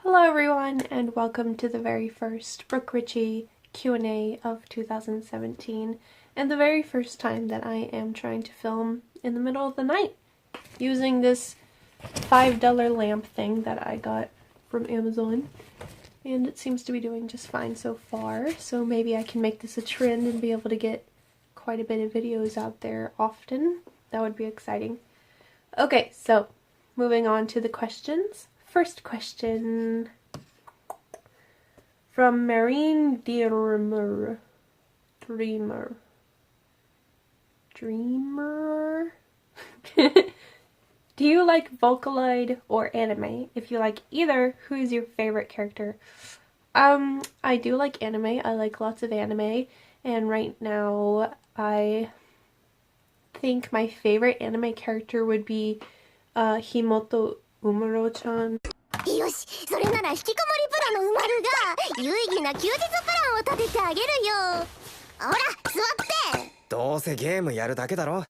Hello everyone and welcome to the very first Brooke Ritchie Q&A of 2017 and the very first time that I am trying to film in the middle of the night using this $5 lamp thing that I got from Amazon, and it seems to be doing just fine so far, so maybe I can make this a trend and be able to get quite a bit of videos out there often. That would be exciting. Okay, so moving on to the questions. First question from Marine Dreamer. Do you like Vocaloid or anime? If you like either, who is your favorite character? I do like anime. I like lots of anime, and right now I think my favorite anime character would be Himoto Umaro-chan. よし、それなら引きこもりプロのうまるが有意義な休日プランを立ててあげるよ。ほら、座って。どうせゲームやるだけだろ。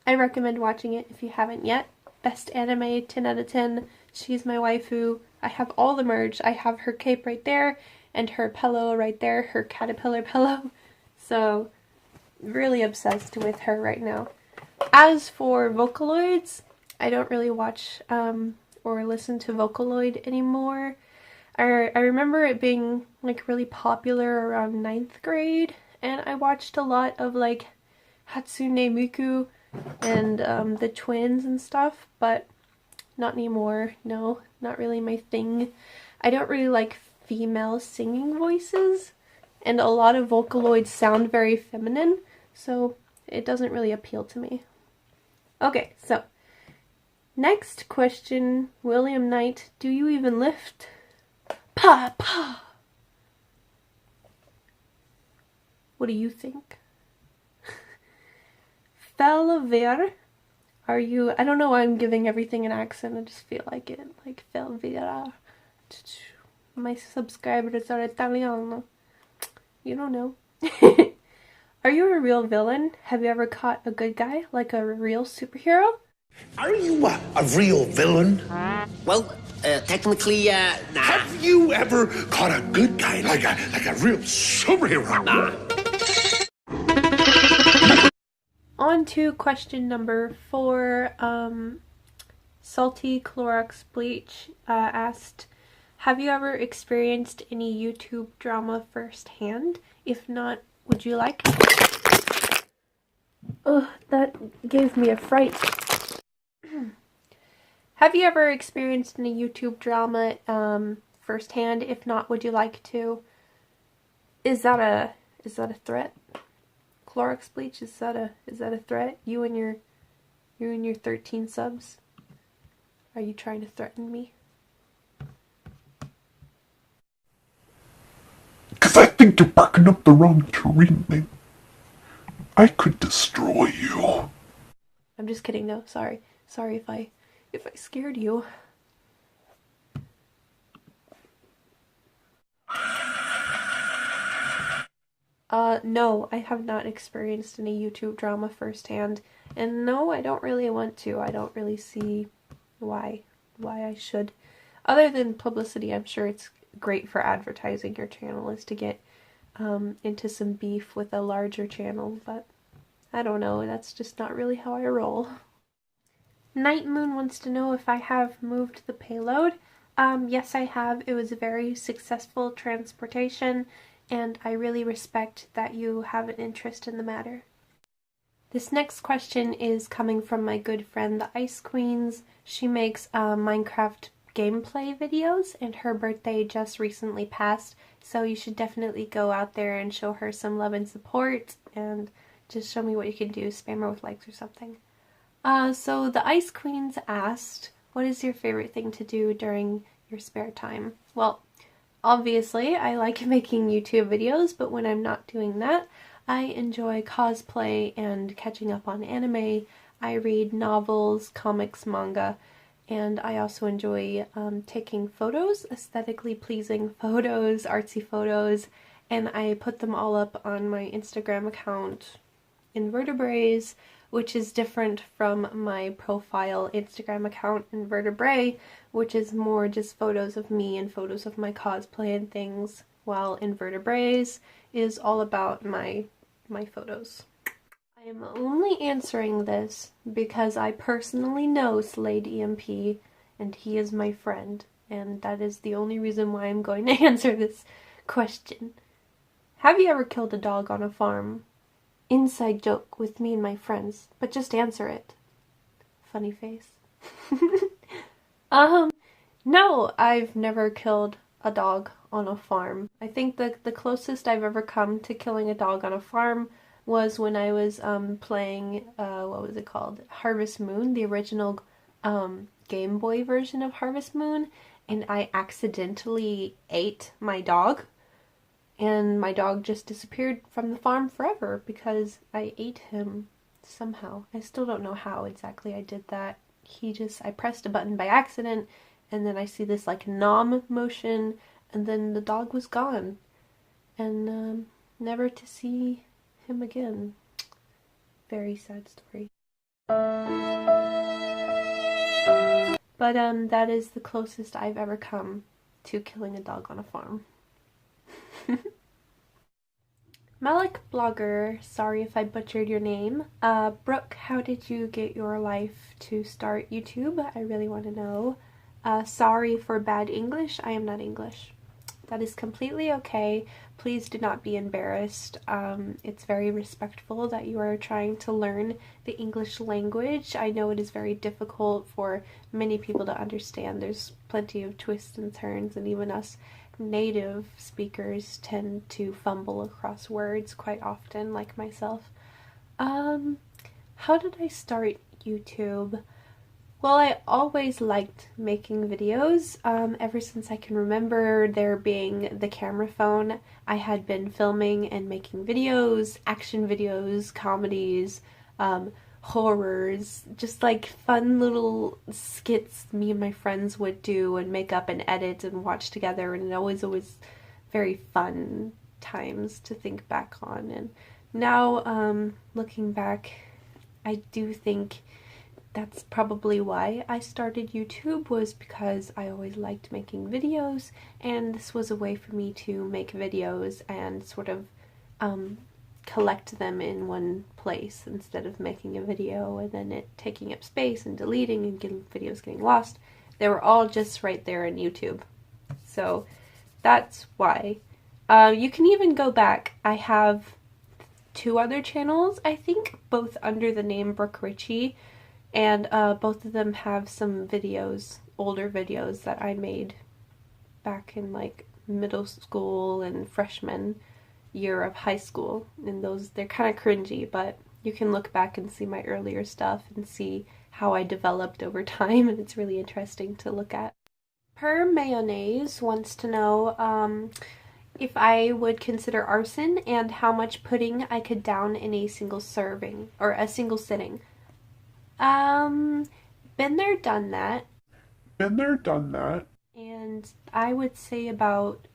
I recommend watching it if you haven't yet. Best anime, 10 out of 10. She's my waifu. I have all the merch. I have her cape right there and her pillow right there, her caterpillar pillow. So, really obsessed with her right now. As for Vocaloids, I don't really watch or listen to Vocaloid anymore. I remember it being like really popular around 9th grade, and I watched a lot of like Hatsune Miku and the twins and stuff, but not anymore. No, not really my thing. I don't really like female singing voices, and a lot of Vocaloids sound very feminine, so it doesn't really appeal to me. Okay, so next question, William Knight, do you even lift? Pa pa. What do you think? Felver, are you? I don't know why I'm giving everything an accent. I just feel like it. Like Felvera. My subscribers are Italiano. You don't know. Are you a real villain? Have you ever caught a good guy, like a real superhero? Are you a real villain? Well, technically, nah. Have you ever caught a good guy, like a real superhero? Nah. On to question number 4. Salty Clorox Bleach asked, have you ever experienced any YouTube drama firsthand? If not, would you like to? Ugh, that gave me a fright. Have you ever experienced any YouTube drama firsthand? If not, would you like to? Is that a threat? Clorox Bleach, is that a threat? You and your 13 subs? Are you trying to threaten me? Because I think you're barking up the wrong tree, man. I could destroy you. I'm just kidding though. Sorry. Sorry if I scared you. No, I have not experienced any YouTube drama firsthand, and no, I don't really want to. I don't really see why I should. Other than publicity, I'm sure it's great for advertising your channel is to get into some beef with a larger channel, but I don't know, that's just not really how I roll. Night Moon wants to know if I have moved the payload. Yes, I have. It was a very successful transportation, and I really respect that you have an interest in the matter. This next question is coming from my good friend, the Ice Queens. She makes Minecraft gameplay videos, and her birthday just recently passed, so you should definitely go out there and show her some love and support, and just show me what you can do, spam her with likes or something. So the Ice Queens asked, what is your favorite thing to do during your spare time? Well, obviously I like making YouTube videos, but when I'm not doing that, I enjoy cosplay and catching up on anime. I read novels, comics, manga, and I also enjoy taking photos, aesthetically pleasing photos, artsy photos, and I put them all up on my Instagram account, Invertebrates, which is different from my profile Instagram account Invertebrate, which is more just photos of me and photos of my cosplay and things, while Invertebrates is all about my photos. I am only answering this because I personally know Slade EMP and he is my friend, and that is the only reason why I'm going to answer this question. Have you ever killed a dog on a farm? Inside joke with me and my friends, but just answer it. Funny face. No, I've never killed a dog on a farm. I think the closest I've ever come to killing a dog on a farm was when I was playing, what was it called? Harvest Moon, the original Game Boy version of Harvest Moon, and I accidentally ate my dog. And my dog just disappeared from the farm forever because I ate him somehow. I still don't know how exactly I did that. I pressed a button by accident, and then I see this like nom motion, and then the dog was gone. And never to see him again. Very sad story. But that is the closest I've ever come to killing a dog on a farm. Malik Blogger, sorry if I butchered your name. Brooke, how did you get your life to start YouTube? I really want to know. Sorry for bad English, I am not English. That is completely okay. Please do not be embarrassed. It's very respectful that you are trying to learn the English language. I know it is very difficult for many people to understand. There's plenty of twists and turns, and even us native speakers tend to fumble across words quite often, like myself. How did I start YouTube? Well, I always liked making videos. Ever since I can remember there being the camera phone, I had been filming and making videos, action videos, comedies, horrors, just like fun little skits me and my friends would do and make up and edit and watch together, and it always very fun times to think back on. And now, looking back, I do think that's probably why I started YouTube, was because I always liked making videos, and this was a way for me to make videos and sort of collect them in one place instead of making a video and then it taking up space and deleting and videos getting lost. They were all just right there in YouTube. So that's why. You can even go back. I have 2 other channels, I think, both under the name Brooke Ritchie, and both of them have some videos, older videos that I made back in like middle school and freshman year of high school, and they're kind of cringy, but you can look back and see my earlier stuff and see how I developed over time, and it's really interesting to look at. Per Mayonnaise wants to know if I would consider arson and how much pudding I could down in a single serving or a single sitting. Been there, done that. Been there, done that. And I would say about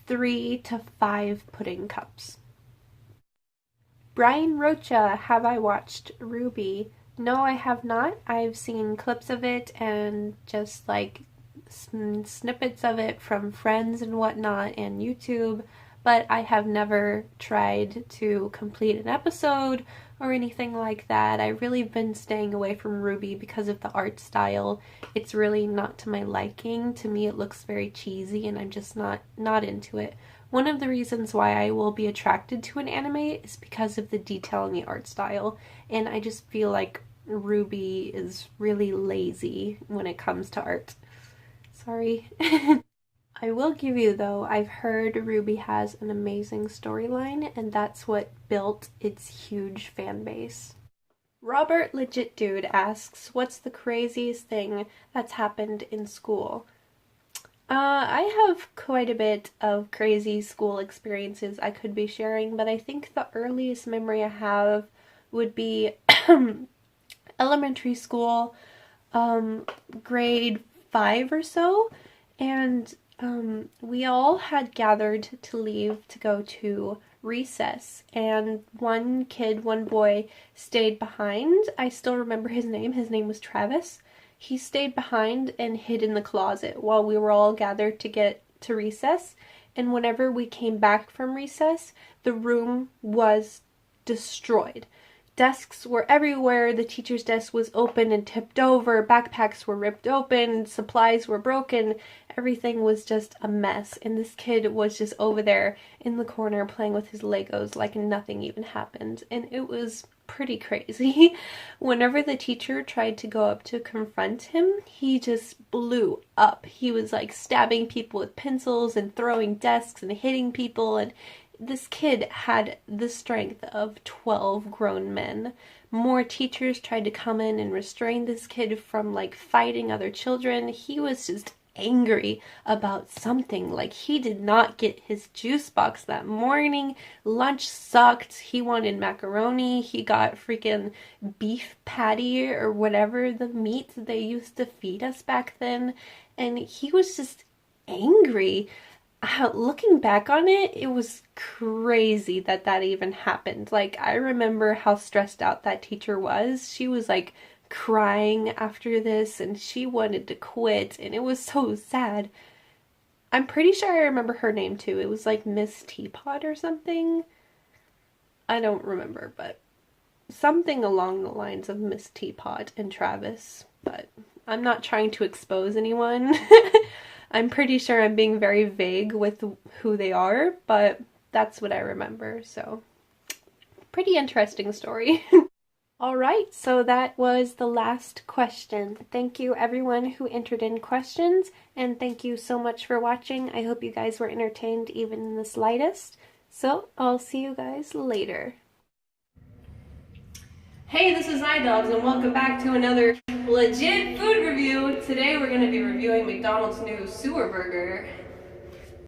3 to 5 pudding cups. Brian Rocha, have I watched Ruby? No, I have not. I've seen clips of it and just like snippets of it from friends and whatnot and YouTube, but I have never tried to complete an episode or anything like that. I've really been staying away from Ruby because of the art style. It's really not to my liking. To me it looks very cheesy and I'm just not into it. One of the reasons why I will be attracted to an anime is because of the detail in the art style, and I just feel like Ruby is really lazy when it comes to art. Sorry. I will give you though, I've heard Ruby has an amazing storyline, and that's what built its huge fan base. Robert Legit Dude asks, what's the craziest thing that's happened in school? I have quite a bit of crazy school experiences I could be sharing, but I think the earliest memory I have would be elementary school, grade 5 or so, and we all had gathered to leave to go to recess, and one kid, one boy, stayed behind. I still remember his name. His name was Travis. He stayed behind and hid in the closet while we were all gathered to get to recess. And whenever we came back from recess, the room was destroyed. Desks were everywhere, the teacher's desk was open and tipped over, backpacks were ripped open, supplies were broken, everything was just a mess, and this kid was just over there in the corner playing with his Legos like nothing even happened, and it was pretty crazy. Whenever the teacher tried to go up to confront him, he just blew up. He was like stabbing people with pencils and throwing desks and hitting people, and this kid had the strength of 12 grown men. More teachers tried to come in and restrain this kid from like fighting other children. He was just angry about something. Like, he did not get his juice box that morning. Lunch sucked. He wanted macaroni. He got freaking beef patty or whatever the meat they used to feed us back then. And he was just angry. Looking back on it, it was crazy that that even happened. Like, I remember how stressed out that teacher was. She was like crying after this and she wanted to quit, and it was so sad. I'm pretty sure I remember her name too. It was like Miss Teapot or something. I don't remember, but something along the lines of Miss Teapot and Travis, but I'm not trying to expose anyone. I'm pretty sure I'm being very vague with who they are, but that's what I remember, so pretty interesting story. Alright, so that was the last question. Thank you everyone who entered in questions, and thank you so much for watching. I hope you guys were entertained even in the slightest. So, I'll see you guys later. Hey, this is iDogs, and welcome back to another legit food review. Today we're going to be reviewing McDonald's new sewer burger.